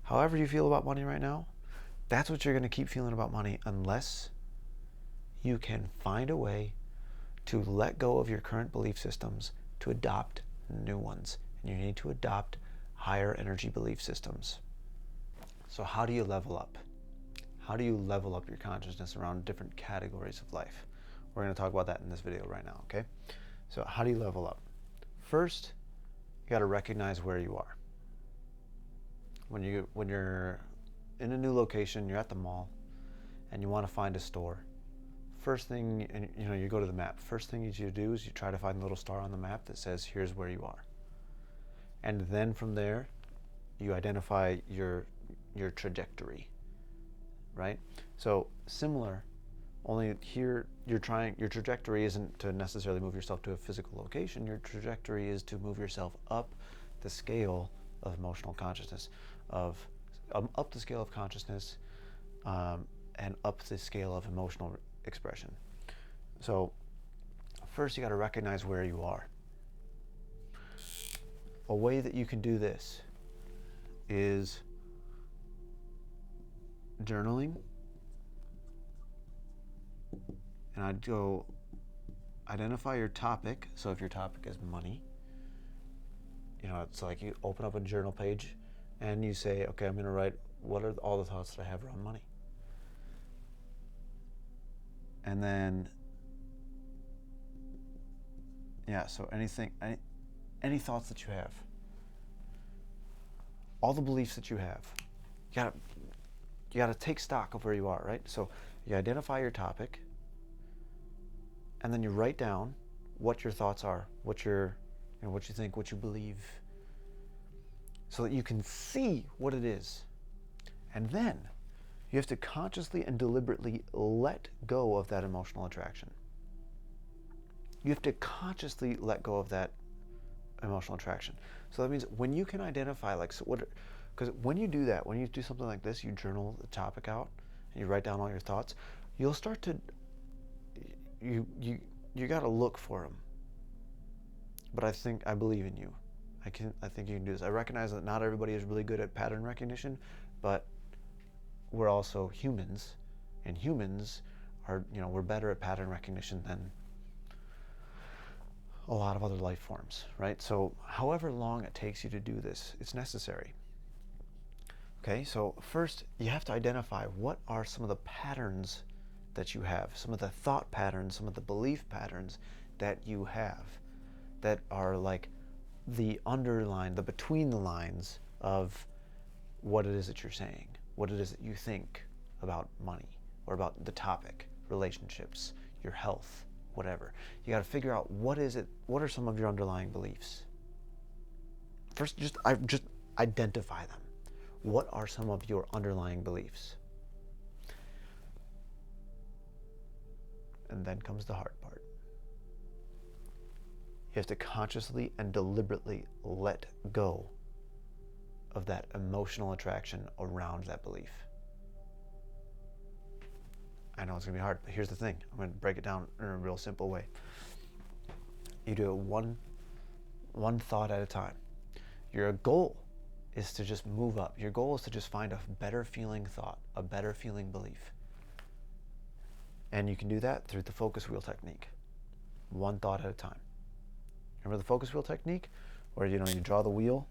however you feel about money right now, that's what you're going to keep feeling about money unless you can find a way to let go of your current belief systems to adopt new ones. And you need to adopt higher energy belief systems. So how do you level up? How do you level up your consciousness around different categories of life? We're going to talk about that in this video right now, okay? So how do you level up? First, you got to recognize where you are. When you're in a new location, you're at the mall, and you want to find a store. First thing, and you go to the map. First thing you do is you try to find the little star on the map that says, here's where you are. And then from there, you identify your trajectory, right? So similar, only here your trajectory isn't to necessarily move yourself to a physical location. Your trajectory is to move yourself up the scale of emotional consciousness, up the scale of consciousness, and up the scale of emotional expression. So first you got to recognize where you are. A way that you can do this is journaling. And I'd go identify your topic. So if your topic is money, it's like you open up a journal page and you say, okay, I'm going to write what are all the thoughts that I have around money. And then, so any thoughts that you have, all the beliefs that you have, you gotta take stock of where you are, right? So you identify your topic, and then you write down what your thoughts are, what you think, what you believe, so that you can see what it is. And then you have to consciously and deliberately let go of that emotional attraction. You have to consciously let go of that emotional attraction. So that means when you can identify, because when you do that, when you do something like this, you journal the topic out and you write down all your thoughts, you'll start to, you got to look for them. But I believe in you. I think you can do this. I recognize that not everybody is really good at pattern recognition, but we're also humans, and humans are, we're better at pattern recognition than a lot of other life forms, right? So however long it takes you to do this, it's necessary. Okay, so first you have to identify what are some of the patterns that you have, some of the thought patterns, some of the belief patterns that you have that are like the underline, the between the lines of what it is that you're saying, what it is that you think about money or about the topic, relationships, your health, whatever. You got to figure out what are some of your underlying beliefs. First, just identify them. What are some of your underlying beliefs? And then comes the hard part. You have to consciously and deliberately let go of that emotional attraction around that belief. I know it's going to be hard, but here's the thing. I'm going to break it down in a real simple way. You do it one thought at a time. Your goal is to just move up. Your goal is to just find a better feeling thought, a better feeling belief. And you can do that through the focus wheel technique. One thought at a time. Remember the focus wheel technique? Where you draw the wheel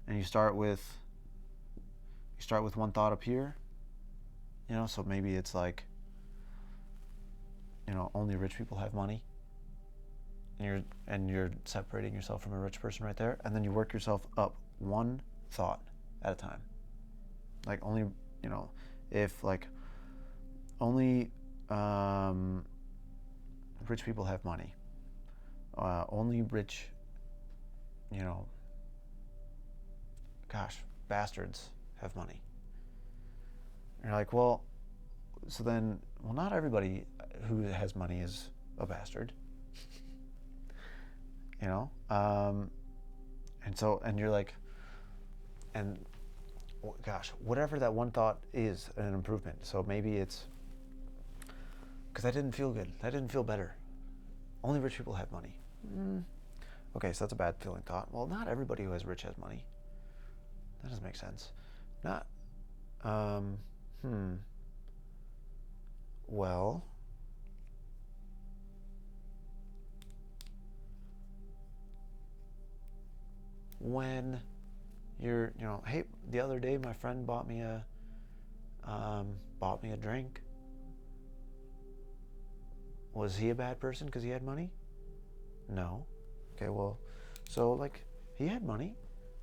and you start with one thought up here. So maybe it's like, only rich people have money. And you're separating yourself from a rich person right there, and then you work yourself up one thought at a time. Like only, if like only rich people have money. Only rich, bastards have money. And you're like, well, not everybody who has money is a bastard. And you're like, whatever that one thought is an improvement. So maybe it's because I didn't feel good. I didn't feel better. Only rich people have money. Okay, so that's a bad feeling thought. Well, not everybody who is rich has money. That doesn't make sense. Not, well, when you're, hey, the other day my friend bought me a drink. Was he a bad person because he had money? No. Okay, well, so like he had money.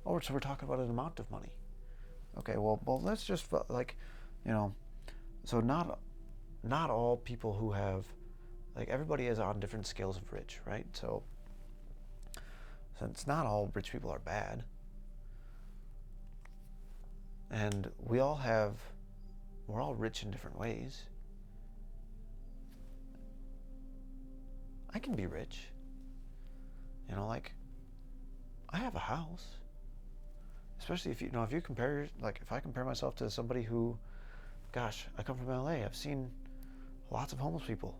Oh, so we're talking about an amount of money. Okay, well, let's just like, so not all people who have, like, everybody is on different scales of rich, right? So it's not all rich people are bad. And we're all rich in different ways. I can be rich. Like, I have a house. Especially if if you compare, like, if I compare myself to somebody who, gosh, I come from LA. I've seen lots of homeless people.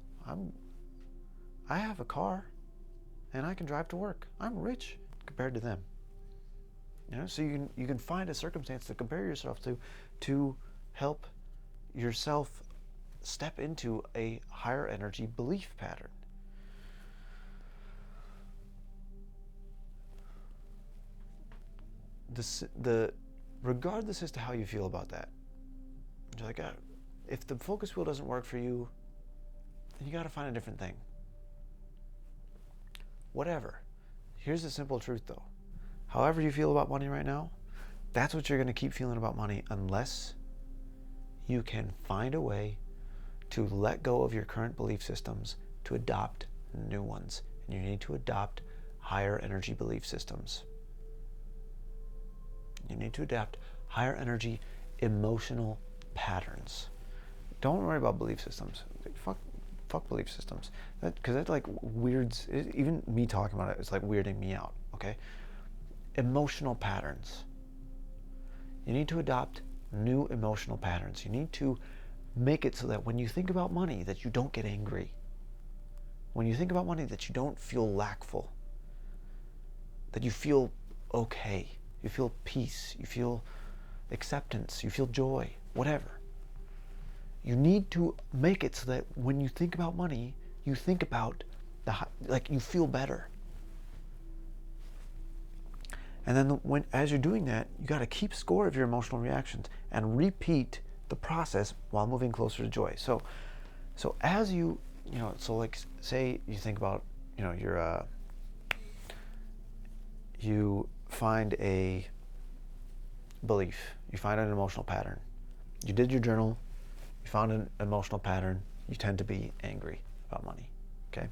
I have a car, and I can drive to work. I'm rich compared to them. So you can find a circumstance to compare yourself to help yourself step into a higher energy belief pattern. Regardless as to how you feel about that, you're like, if the focus wheel doesn't work for you, then you got to find a different thing. Whatever. Here's the simple truth, though. However you feel about money right now, that's what you're going to keep feeling about money unless you can find a way to let go of your current belief systems to adopt new ones. And you need to adopt higher energy belief systems. You need to adapt higher energy emotional patterns. Don't worry about belief systems. Fuck belief systems. Because that like weirds, even me talking about it, it's like weirding me out, okay? Emotional patterns. You need to adopt new emotional patterns. You need to make it so that when you think about money, that you don't get angry. When you think about money, that you don't feel lackful. That you feel okay. You feel peace, you feel acceptance, you feel joy, whatever. You need to make it so that when you think about money, you think about you feel better. And then as you're doing that, you got to keep score of your emotional reactions and repeat the process while moving closer to joy. So as you like say you think about you find a belief, you find an emotional pattern. You did your journal, you found an emotional pattern, you tend to be angry about money, okay?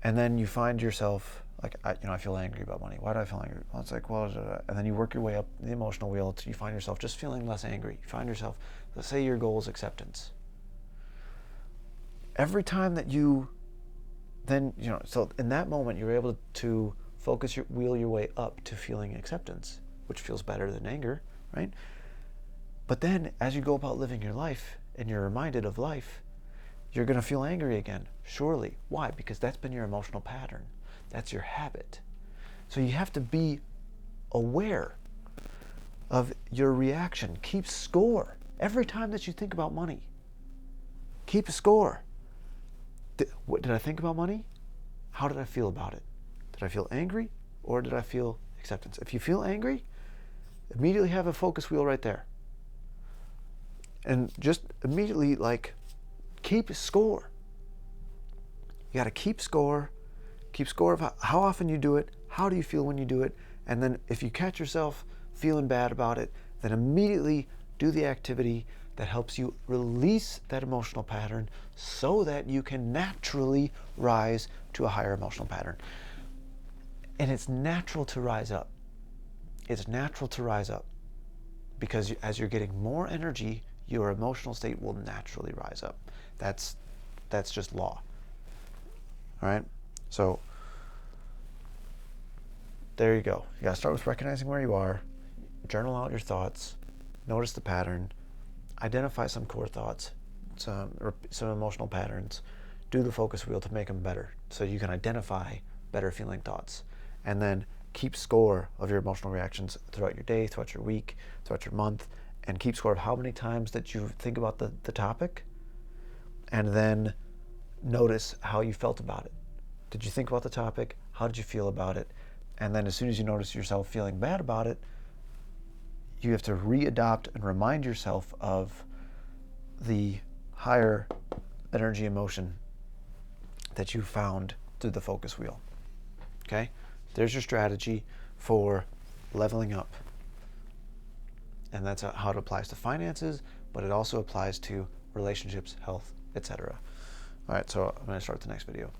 And then you find yourself, like, I feel angry about money. Why do I feel angry? Well, it's like, and then you work your way up the emotional wheel until you find yourself just feeling less angry. You find yourself, let's say your goal is acceptance. Every time that you then, so in that moment, you're able to wheel your way up to feeling acceptance, which feels better than anger, right? But then as you go about living your life and you're reminded of life, you're going to feel angry again, surely. Why? Because that's been your emotional pattern. That's your habit. So you have to be aware of your reaction. Keep score. Every time that you think about money, keep a score. What did I think about money? How did I feel about it? Did I feel angry or did I feel acceptance? If you feel angry, immediately have a focus wheel right there. And just immediately, keep score. You got to keep score of how often you do it, how do you feel when you do it, and then if you catch yourself feeling bad about it, then immediately do the activity that helps you release that emotional pattern so that you can naturally rise to a higher emotional pattern. And it's natural to rise up. It's natural to rise up because as you're getting more energy, your emotional state will naturally rise up. That's just law. All right? So there you go. You got to start with recognizing where you are, journal out your thoughts, notice the pattern, identify some core thoughts, some emotional patterns, do the focus wheel to make them better so you can identify better feeling thoughts, and then keep score of your emotional reactions throughout your day, throughout your week, throughout your month, and keep score of how many times that you think about the topic, and then notice how you felt about it. Did you think about the topic? How did you feel about it? And then as soon as you notice yourself feeling bad about it, you have to readopt and remind yourself of the higher energy emotion that you found through the focus wheel. Okay? There's your strategy for leveling up. And that's how it applies to finances, but it also applies to relationships, health, etc. All right, so I'm going to start the next video.